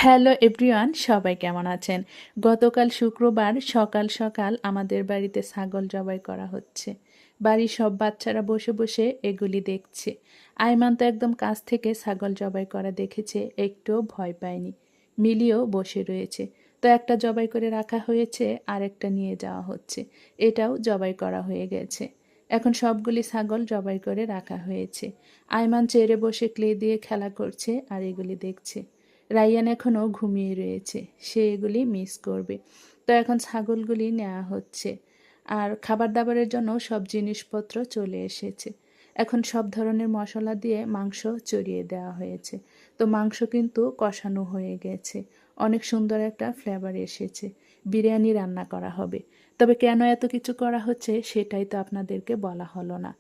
Hello everyone, সবাই কেমন আছেন? গতকাল শুক্রবার সকাল সকাল আমাদের বাড়িতে ছাগল জবাই করা হচ্ছে। বাড়ির সব বাচ্চারা বসে বসে এগুলি দেখছে। আইমান তো একদম কাছ থেকে ছাগল জবাই করা দেখেছে, একটুও ভয় পায়নি। মিলিও বসে রয়েছে। তো একটা জবাই করে রাখা হয়েছে, আর একটা নিয়ে যাওয়া হচ্ছে। এটাও জবাই করা হয়ে গেছে। এখন সবগুলি ছাগল জবাই করে রাখা হয়েছে। আইমান চেয়ারে বসে ক্লে দিয়ে খেলা করছে আর এগুলি দেখছে। রাইয়ান এখনও ঘুমিয়ে রয়েছে, সে এগুলি মিস করবে। তো এখন ছাগলগুলি নেওয়া হচ্ছে, আর খাবার দাবারের জন্য সব জিনিসপত্র চলে এসেছে। এখন সব ধরনের মশলা দিয়ে মাংস চড়িয়ে দেওয়া হয়েছে। তো মাংস কিন্তু কষানো হয়ে গেছে, অনেক সুন্দর একটা ফ্লেভার এসেছে। বিরিয়ানি রান্না করা হবে। তবে কেন এত কিছু করা হচ্ছে সেটাই তো আপনাদেরকে বলা হলো না।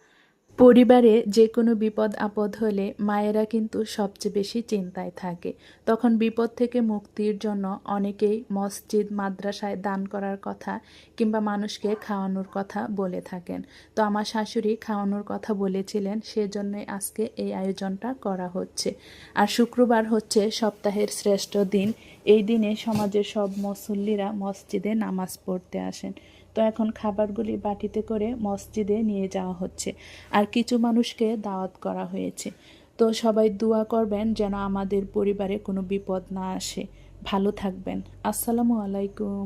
পরিবারে যে কোনো বিপদ আপদ হলে মায়েরা কিন্তু সবচেয়ে বেশি চিন্তায় থাকে। তখন বিপদ থেকে মুক্তির জন্য অনেকেই মসজিদ মাদ্রাসায় দান করার কথা কিংবা মানুষকে খাওয়ানোর কথা বলে থাকেন। তো আমার শাশুড়ি খাওয়ানোর কথা বলেছিলেন, সেজন্যই আজকে এই আয়োজনটা করা হচ্ছে। আর শুক্রবার হচ্ছে সপ্তাহের শ্রেষ্ঠ দিন। এই দিনে সমাজের সব মুসল্লিরা মসজিদে নামাজ পড়তে আসেন। তো এখন খাবারগুলি বাটিতে করে মসজিদে নিয়ে যাওয়া হচ্ছে, আর কিছু মানুষকে দাওয়াত করা হয়েছে। তো সবাই দোয়া করবেন যেন আমাদের পরিবারে কোনো বিপদ না আসে। ভালো থাকবেন। আসসালামু আলাইকুম।